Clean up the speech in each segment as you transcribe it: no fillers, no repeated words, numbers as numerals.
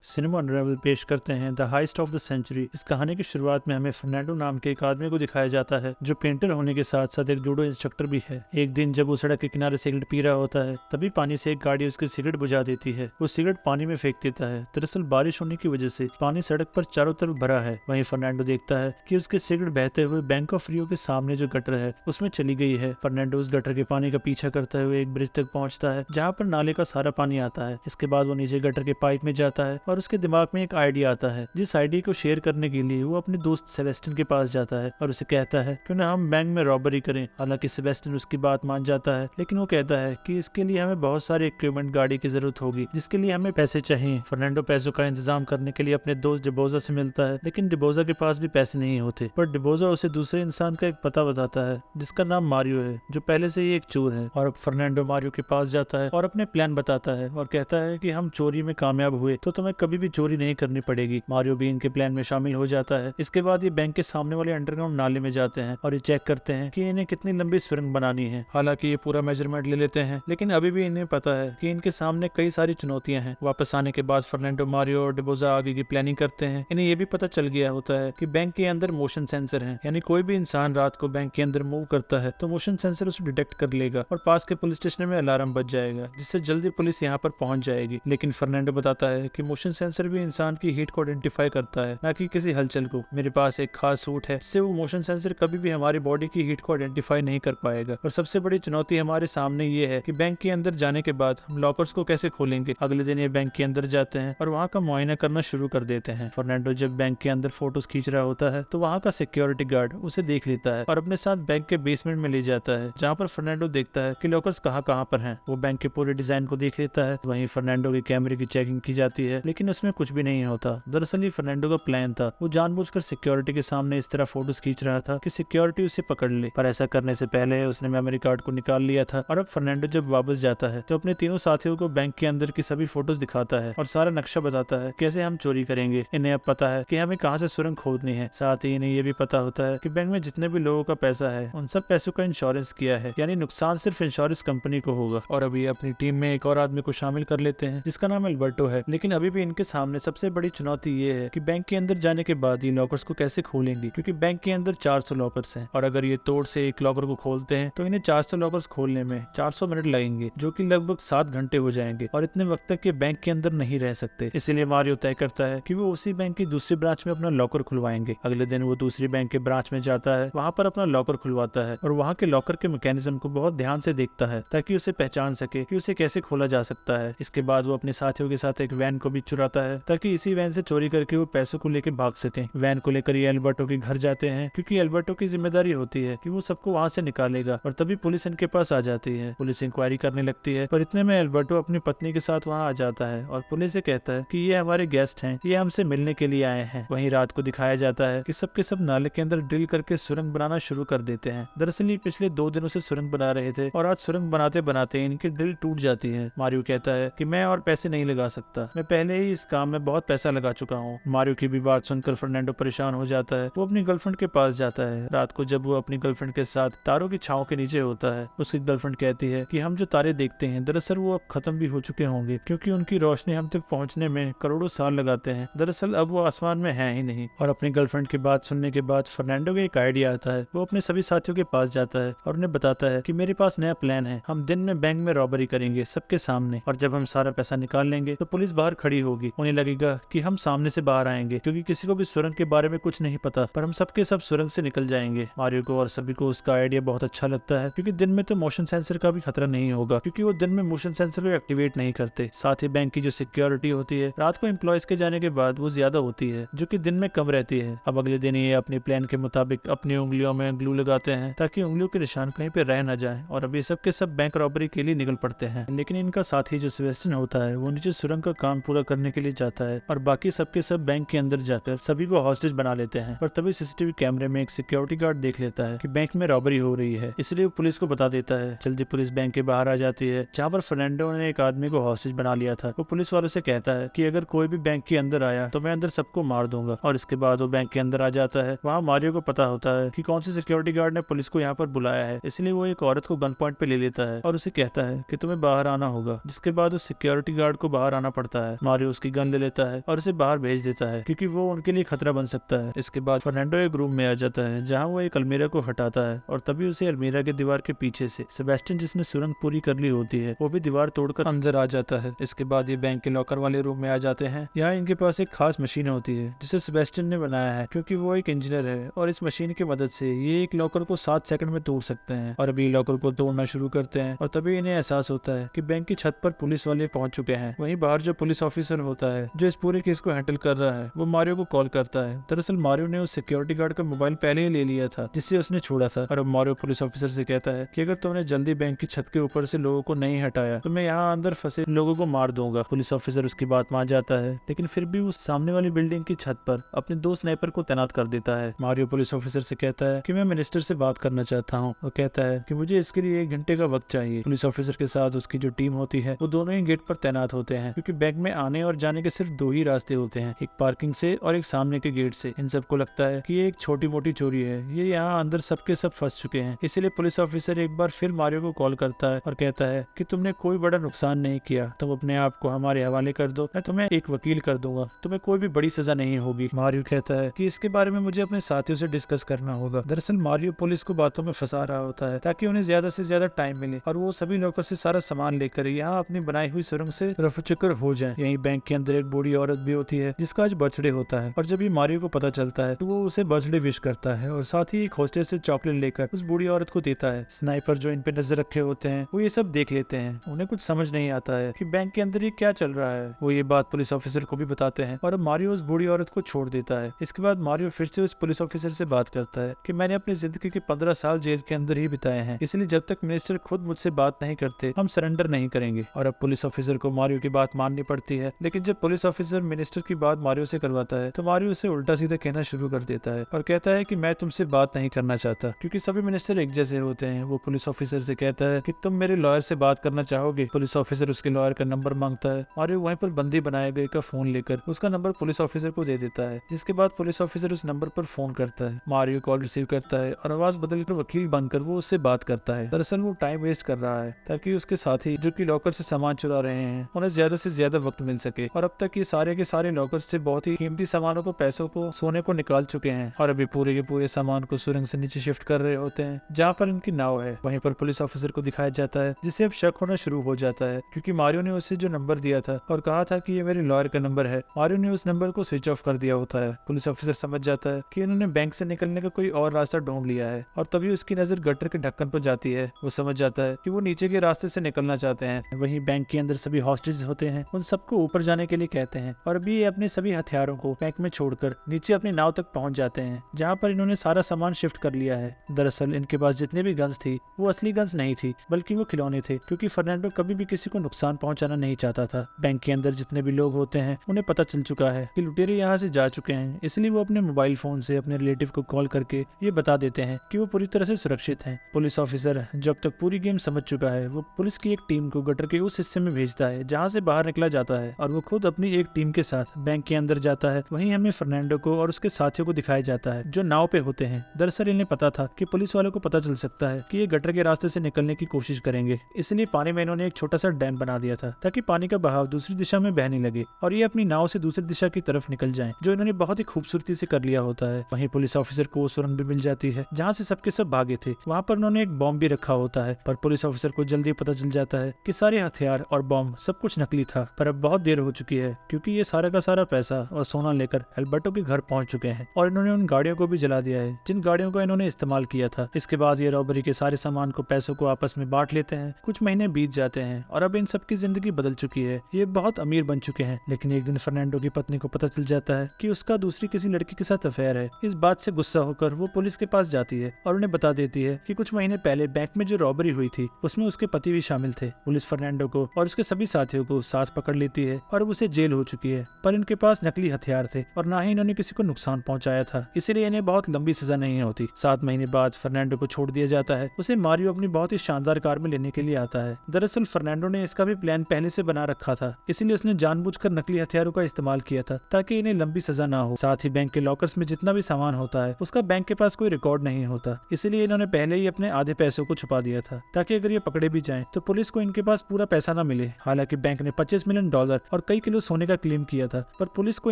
Cinema अनरेवल पेश करते हैं the heist of the century. इस कहानी की शुरुआत में हमें फर्नांडो नाम के एक आदमी को दिखाया जाता है जो पेंटर होने के साथ साथ एक जूडो इंस्ट्रक्टर भी है। एक दिन जब वो सड़क के किनारे सिगरेट पी रहा होता है तभी पानी से एक गाड़ी उसकी सिगरेट बुझा देती है। वो सिगरेट पानी में फेंक देता है। दरअसल बारिश होने की वजह से पानी सड़क पर चारों तरफ भरा है। वहीं फर्नांडो देखता है कि उसकी सिगरेट बहते हुए बैंक ऑफ रियो के सामने जो गटर है उसमें चली गई है। फर्नांडो उस गटर के पानी का पीछा करते हुए एक ब्रिज तक पहुंचता है जहाँ पर नाले का सारा पानी आता है। इसके बाद वो नीचे गटर के पाइप में जाता है और उसके दिमाग में एक आइडिया आता है, जिस आइडिया को शेयर करने के लिए वो अपने दोस्त सेबेस्टियन के पास जाता है और उसे कहता है क्यों ना हम बैंक में रॉबरी करें। हालांकि सेबेस्टियन उसकी बात मान जाता है, लेकिन वो कहता है कि इसके लिए हमें बहुत सारे इक्विपमेंट गाड़ी की जरूरत होगी जिसके लिए हमें पैसे चाहिए। फर्नांडो पैसों का इंतजाम करने के लिए अपने दोस्त डिबोजा से मिलता है, लेकिन डिबोजा के पास भी पैसे नहीं होते। पर डिबोजा उसे दूसरे इंसान का एक पता बताता है जिसका नाम मारियो है, जो पहले से ही एक चोर है। और अब फर्नांडो मारियो के पास जाता है और अपने प्लान बताता है और कहता है कि हम चोरी में कामयाब हुए तो तुम्हें कभी भी चोरी नहीं करनी पड़ेगी। मारियो भी इनके प्लान में शामिल हो जाता है। इसके बाद ये बैंक के सामने वाले अंडरग्राउंड नाले में जाते हैं और ये चेक करते हैं कि इन्हें कितनी लंबी सुरंग बनानी है। हालांकि ये पूरा मेजरमेंट ले लेते हैं, लेकिन अभी भी इन्हें पता है कि इनके सामने कई सारी चुनौतियां हैं। वापस आने के बाद फर्नांडो, मारियो और डिबोजा आगे की प्लानिंग करते हैं। इन्हें ये भी पता चल गया होता है कि बैंक के अंदर मोशन सेंसर है, यानी कोई भी इंसान रात को बैंक के अंदर मूव करता है तो मोशन सेंसर उसे डिटेक्ट कर लेगा और पास के पुलिस स्टेशन में अलार्म बज जाएगा, जिससे जल्दी पुलिस यहाँ पर पहुंच जाएगी। लेकिन फर्नांडो बताता है कि मोशन सेंसर भी इंसान की हीट को आइडेंटिफाई करता है, ना कि किसी हलचल को। मेरे पास एक खास सूट है जिससे वो मोशन सेंसर कभी भी हमारी बॉडी की हीट को आइडेंटिफाई नहीं कर पाएगा। और सबसे बड़ी चुनौती हमारे सामने ये है कि बैंक के अंदर जाने के बाद हम लॉकर्स को कैसे खोलेंगे। अगले दिन ये बैंक के अंदर जाते हैं और वहाँ का मुआयना करना शुरू कर देते हैं। फर्नांडो जब बैंक के अंदर फोटोज खींच रहा होता है तो वहाँ का सिक्योरिटी गार्ड उसे देख लेता है और अपने साथ बैंक के बेसमेंट में ले जाता है, जहाँ पर फर्नांडो देखता है कि लॉकर्स कहाँ पर हैं। वो बैंक के पूरे डिजाइन को देख लेता है। वहीं फर्नांडो के कैमरे की चेकिंग की जाती है, लेकिन उसमें कुछ भी नहीं होता। दरअसल ये फर्नांडो का प्लान था। वो जानबूझकर सिक्योरिटी के सामने इस तरह फोटोज खींच रहा था कि सिक्योरिटी उसे पकड़ ले, पर ऐसा करने से पहले उसने मेमोरी कार्ड को निकाल लिया था। और अब फर्नांडो जब वापस जाता है तो अपने तीनों साथियों को बैंक के अंदर की सभी फोटोज दिखाता है और सारा नक्शा बताता है कैसे हम चोरी करेंगे। इन्हें अब पता है कि हमें कहाँ से सुरंग खोदनी है। साथ ही इन्हें यह भी पता होता है कि बैंक में जितने भी लोगों का पैसा है उन सब पैसों का इंश्योरेंस किया है, यानी नुकसान सिर्फ इंश्योरेंस कंपनी को होगा। और अभी अपनी टीम में एक और आदमी को शामिल कर लेते हैं जिसका नाम एल्बर्टो है। लेकिन अभी भी इनके सामने सबसे बड़ी चुनौती ये है कि बैंक के अंदर जाने के बाद ये लॉकर्स को कैसे खोलेंगे, क्योंकि बैंक के अंदर 400 लॉकर्स हैं और अगर ये तोड़ से एक लॉकर को खोलते हैं तो इन्हें 400 लॉकर्स खोलने में 400 मिनट लगेंगे, जो कि लगभग 7 घंटे हो जाएंगे। और इतने वक्त तक ये बैंक के अंदर नहीं रह सकते। इसीलिए मारियो तय करता है कि वो उसी बैंक की दूसरी ब्रांच में अपना लॉकर खुलवाएंगे। अगले दिन वो दूसरी बैंक के ब्रांच में जाता है, वहाँ पर अपना लॉकर खुलवाता है और वहाँ के लॉकर के मैकेनिज्म को बहुत ध्यान से देखता है ताकि उसे पहचान सके कि उसे कैसे खोला जा सकता है। इसके बाद वो अपने साथियों के साथ एक वैन को भी चुराता है ताकि इसी वैन से चोरी करके वो पैसों को लेकर भाग सके। वैन को लेकर ये एल्बर्टो के घर जाते हैं, क्योंकि एल्बर्टो की जिम्मेदारी होती है कि वो सबको वहाँ से निकालेगा। और तभी पुलिस इनके पास आ जाती है। पुलिस इंक्वायरी करने लगती है, पर इतने में एल्बर्टो अपनी पत्नी के साथ वहाँ आ जाता है और पुलिस से कहता है कि ये हमारे गेस्ट हैं, ये हमसे मिलने के लिए आए हैं। वहीं रात को दिखाया जाता है कि सबके सब नाले के अंदर ड्रिल करके सुरंग बनाना शुरू कर देते हैं। दरअसल ये पिछले 2 दिनों से सुरंग बना रहे थे और आज सुरंग बनाते बनाते इनकी ड्रिल टूट जाती है। मारियो कहता है कि मैं और पैसे नहीं लगा सकता, मैं पहले ही इस काम में बहुत पैसा लगा चुका हूँ। मारियो की भी बात सुनकर फर्नांडो परेशान हो जाता है। वो अपनी गर्लफ्रेंड के पास जाता है। रात को जब वो अपनी गर्लफ्रेंड के साथ तारों की छांव के नीचे होता है, उसकी गर्लफ्रेंड कहती है कि हम जो तारे देखते हैं दरअसल वो अब खत्म भी हो चुके होंगे, क्योंकि उनकी रोशनी हम तक पहुंचने में करोड़ों साल लगाते हैं। दरअसल अब वो आसमान में है ही नहीं। और अपनी गर्लफ्रेंड की बात सुनने के बाद फर्नांडो को एक आइडिया आता है। वो अपने सभी साथियों के पास जाता है और उन्हें बताता है कि मेरे पास नया प्लान है। हम दिन में बैंक में रॉबरी करेंगे सबके सामने, और जब हम सारा पैसा निकाल लेंगे तो पुलिस बाहर खड़ी होगी। उन्हें लगेगा कि हम सामने से बाहर आएंगे, क्योंकि किसी को भी सुरंग के बारे में कुछ नहीं पता, पर हम सबके सब सुरंग से निकल जाएंगे। मारियो को और सभी को उसका आइडिया बहुत अच्छा लगता है, क्योंकि दिन में तो मोशन सेंसर का भी खतरा नहीं होगा, क्योंकि वो दिन में मोशन सेंसर को एक्टिवेट नहीं करते। साथ ही बैंक की जो सिक्योरिटी होती है रात को एम्प्लॉयज के जाने के बाद वो ज्यादा होती है, जो कि दिन में कम रहती है। अब अगले दिन ये अपने प्लान के मुताबिक अपनी उंगलियों में ग्लू लगाते हैं ताकि उंगलियों के निशान कहीं पे रह न जाए, और अब ये सब के सब बैंक रॉबरी के लिए निकल पड़ते हैं। लेकिन इनका साथी जो सेबेस्टियन होता है वो नीचे सुरंग का काम पूरा करने के लिए जाता है और बाकी सबके सब बैंक के अंदर जाकर सभी को हॉस्टेज बना लेते हैं। पर तभी सीसीटीवी कैमरे में एक सिक्योरिटी गार्ड देख लेता है कि बैंक में रॉबरी हो रही है, इसलिए वो पुलिस को बता देता है। जल्दी पुलिस बैंक के बाहर आ जाती है, जहाँ पर फर्नांडो ने एक आदमी को हॉस्टेज बना लिया था। वो पुलिस वालों से कहता है कि अगर कोई भी बैंक के अंदर आया तो मैं अंदर सबको मार दूंगा। और इसके बाद वो बैंक के अंदर आ जाता है। वहाँ मारियो को पता होता है कि कौन सी सिक्योरिटी गार्ड ने पुलिस को यहाँ पर बुलाया है, इसलिए वो एक औरत को गन पॉइंट पे ले लेता है और उसे कहता है कि तुम्हें बाहर आना होगा, जिसके बाद उस सिक्योरिटी गार्ड को बाहर आना पड़ता है। मारियो उसकी गन ले लेता है और उसे बाहर भेज देता है क्योंकि वो उनके लिए खतरा बन सकता है। इसके बाद फर्नांडो एक रूम में आ जाता है जहाँ वो एक अलमीरा को हटाता है और तभी उसे अलमीरा के दीवार के पीछे से सेबेस्टियन, जिसने सुरंग पूरी कर ली होती है, वो भी दीवार तोड़कर अंदर आ जाता है। इसके बाद ये बैंक के लॉकर वाले रूम में आ जाते हैं। यहाँ इनके पास एक खास मशीन होती है जिसे सेबेस्टियन ने बनाया है क्योंकि वो एक इंजीनियर है और इस मशीन की मदद से ये एक लॉकर को 7 सेकंड में तोड़ सकते हैं। और अभी लॉकर को तोड़ना शुरू करते हैं और तभी इन्हें एहसास होता है कि बैंक की छत पर पुलिस वाले पहुंच चुके हैं। वहीं बाहर जो पुलिस ऑफिसर होता है जो इस पूरे केस को हैंडल कर रहा है, वो मारियो को कॉल करता है। दरअसल मारियो ने उस सिक्योरिटी गार्ड का मोबाइल पहले ही ले लिया था जिससे उसने छोड़ा था। और अब मारियो पुलिस ऑफिसर से कहता है कि अगर तुमने जल्दी बैंक की छत के ऊपर से लोगों को नहीं हटाया तो मैं यहाँ अंदर फंसे लोगों को मार दूंगा। पुलिस ऑफिसर उसकी बात मान जाता है, लेकिन फिर भी उस सामने वाली बिल्डिंग की छत पर अपने 2 स्नाइपर को तैनात कर देता है। मारियो पुलिस ऑफिसर से कहता है कि मैं मिनिस्टर से बात करना चाहता हूँ। वो कहता है कि मुझे इसके लिए 1 घंटे का वक्त चाहिए। पुलिस ऑफिसर के साथ उसकी जो टीम होती है वो दोनों ही गेट पर तैनात होते हैं क्योंकि बैंक में आने और जाने के सिर्फ 2 ही रास्ते होते हैं, एक पार्किंग से और एक सामने के गेट से। इन सबको लगता है कि ये एक छोटी मोटी चोरी है, ये यहाँ अंदर सबके सब फंस चुके हैं। इसलिए पुलिस ऑफिसर एक बार फिर मारियो को कॉल करता है और कहता है कि तुमने कोई बड़ा नुकसान नहीं किया, तुम अपने आप को हमारे हवाले कर दो, मैं तुम्हें एक वकील कर दूंगा, तुम्हें कोई भी बड़ी सजा नहीं होगी। मारियो कहता है कि इसके बारे में मुझे अपने साथियों से डिस्कस करना होगा। दरअसल मारियो पुलिस को बातों में फंसा रहा होता है ताकि उन्हें ज्यादा से ज्यादा टाइम मिले और वो सभी लॉकर से सारा सामान लेकर यहाँ अपनी बनाई हुई सुरंग से रफूचक्कर हो जाए। यही बैंक के अंदर एक बूढ़ी औरत भी होती है जिसका आज बर्थडे होता है और जब ये मारियो को पता चलता है तो वो उसे बर्थडे विश करता है और साथ ही एक हॉस्टेस से चॉकलेट लेकर उस बूढ़ी औरत को देता है। स्नाइपर जो इन पे नजर रखे होते हैं वो ये सब देख लेते हैं, उन्हें कुछ समझ नहीं आता है कि बैंक के अंदर ये क्या चल रहा है। वो ये बात पुलिस ऑफिसर को भी बताते हैं और अब मारियो उस बूढ़ी औरत को छोड़ देता है। इसके बाद मारियो फिर से उस पुलिस ऑफिसर से बात करता है कि मैंने अपनी जिंदगी के 15 साल जेल के अंदर ही बिताए हैं, इसलिए जब तक मिनिस्टर खुद मुझसे बात नहीं करते हम सरेंडर नहीं करेंगे। और अब पुलिस ऑफिसर को मारियो की बात माननी पड़ती है, लेकिन जब पुलिस ऑफिसर मिनिस्टर की बात मारियो से करवाता है तो मारियो उसे उल्टा सीधा कहना शुरू कर देता है और कहता है कि मैं तुमसे बात नहीं करना चाहता क्योंकि सभी मिनिस्टर एक जैसे होते हैं। वो पुलिस ऑफिसर से कहता है कि तुम मेरे लॉयर से बात करना चाहोगे। पुलिस ऑफिसर उसके लॉयर का नंबर मांगता है। मारियो वहीं पर बंदी बनाए गए का फोन लेकर उसका नंबर पुलिस ऑफिसर को दे देता है, जिसके बाद पुलिस ऑफिसर उस नंबर पर फोन करता है। मारियो कॉल रिसीव करता है और आवाज बदलकर वकील बनकर वो उससे बात करता है। दरअसल वो टाइम वेस्ट कर रहा है ताकि उसके साथी जो कि लॉकर से सामान चुरा रहे हैं उन्हें ज्यादा से ज्यादा वक्त मिल सके। और अब तक ये सारे के सारे लॉकर से बहुत ही कीमती सामानों को, पैसों को, सोने को निकाल चुके हैं और अभी पूरे के पूरे सामान को सुरंग से नीचे शिफ्ट कर रहे होते हैं जहाँ पर इनकी नाव है। वहीं पर पुलिस ऑफिसर को दिखाया जाता है जिससे अब शक होना शुरू हो जाता है क्योंकि मारियो ने उसे जो नंबर दिया था और कहा था कि ये मेरे लॉयर का नंबर है, मारियो ने उस नंबर को स्विच ऑफ कर दिया होता है। पुलिस ऑफिसर समझ जाता है कि इन्होंने बैंक से निकलने का कोई और रास्ता ढूंढ लिया है और तभी उसकी नजर गटर के ढक्कन पर जाती है। वो समझ जाता है कि वो नीचे के रास्ते से निकलना चाहते हैं। वहीं बैंक के अंदर सभी हॉस्टेज होते हैं, उन सबको ऊपर जाने के लिए कहते हैं और अभी ये अपने सभी हथियारों को बैंक में छोड़कर नीचे अपनी नाव तक पहुंच जाते हैं जहाँ पर इन्होंने सारा सामान शिफ्ट कर लिया है। दरअसल इनके पास जितने भी गन्स थी वो असली गन्स नहीं थी बल्कि वो खिलौने थे क्योंकि फर्नांडो कभी भी किसी को नुकसान पहुंचाना नहीं चाहता था। बैंक के अंदर जितने भी लोग होते हैं उन्हें पता चल चुका है कि लुटेरे यहाँ से जा चुके हैं, इसलिए वो अपने मोबाइल फोन से अपने रिलेटिव को कॉल करके ये बता देते हैं कि वो पूरी तरह से सुरक्षित हैं। पुलिस ऑफिसर जब तक पूरी गेम समझ चुका है वो पुलिस की एक टीम को गटर के उस हिस्से में भेजता है जहाँ से बाहर निकला जाता है और वो खुद अपनी एक टीम के साथ बैंक के अंदर जाता है। वहीं हमें फर्नांडो को और उसके साथियों को दिखाया जाता है जो नाव पे होते हैं। दरअसल इन्हें पता था कि पुलिस वालों को पता चल सकता है कि ये गटर के रास्ते से निकलने की कोशिश करेंगे, इसलिए पानी में इन्होंने एक छोटा सा डैम बना दिया था ताकि पानी का बहाव दूसरी दिशा में बहने लगे और ये अपनी नाव से दूसरी दिशा की तरफ निकल जाएं, जो इन्होंने बहुत ही खूबसूरती से कर लिया होता है। वहीं पुलिस ऑफिसर को सुरंग भी मिल जाती है जहाँ से सबके सब भागे थे। वहाँ पर उन्होंने एक बॉम्ब भी रखा होता है, पर पुलिस ऑफिसर को जल्दी पता चल जाता है कि सारे हथियार और बॉम्ब सब कुछ नकली था। पर अब बहुत देर हो चुकी है क्योंकि ये सारा का सारा पैसा और सोना लेकर एल्बर्टो के घर पहुंच चुके हैं और इन्होंने उन गाड़ियों को भी जला दिया है जिन गाड़ियों को इन्होंने इस्तेमाल किया था। इसके बाद ये रॉबरी के सारे सामान को, पैसों को आपस में बांट लेते हैं। कुछ महीने बीत जाते हैं और अब इन सबकी जिंदगी बदल चुकी है, ये बहुत अमीर बन चुके हैं। लेकिन एक दिन फर्नांडो की पत्नी को पता चल जाता है कि उसका दूसरी किसी लड़की के साथ अफेयर है। इस बात से गुस्सा होकर वो पुलिस के पास जाती है और उन्हें बता देती है कि कुछ महीने पहले बैंक में जो रॉबरी हुई थी उसमें उसके पति भी शामिल थे। पुलिस फर्नांडो को और उसके सभी साथियों को साथ पकड़ लेती है और अब उसे जेल हो चुकी है, पर इनके पास नकली हथियार थे और ना ही इन्होंने किसी को नुकसान पहुंचाया था, इसीलिए इन्हें बहुत लंबी सजा नहीं होती। 7 महीने बाद फर्नांडो को छोड़ दिया जाता है। उसे मारियो अपनी बहुत ही शानदार कार में लेने के लिए आता है। दरअसल फर्नांडो ने इसका भी प्लान पहले से बना रखा था, इसीलिए उसने जानबूझकर नकली हथियारों का इस्तेमाल किया था ताकि इन्हें लंबी सजा ना हो। साथ ही बैंक के लॉकर्स में जितना भी सामान होता है उसका बैंक के पास कोई रिकॉर्ड नहीं होता, इसीलिए इन्होंने पहले ही अपने आधे पैसों को छुपा दिया था ताकि अगर ये पकड़े भी जाएं तो पुलिस को इनके पास पूरा पैसा ना मिले। हालांकि बैंक ने $25 मिलियन और कई किलो सोने का क्लेम किया था, पर पुलिस को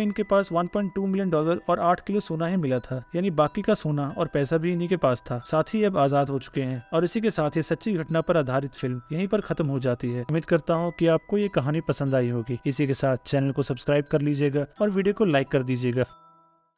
इनके पास $1.2 मिलियन और 8 किलो सोना ही मिला था, यानी बाकी का सोना और पैसा भी इन्हीं के पास था। साथ ही अब आजाद हो चुके हैं और इसी के साथ ही सच्ची घटना पर आधारित फिल्म यहीं पर खत्म हो जाती है। उम्मीद करता हूँ कि आपको ये कहानी पसंद आई होगी। इसी के साथ चैनल को सब्सक्राइब कर लीजिएगा और वीडियो को लाइक कर दीजिएगा।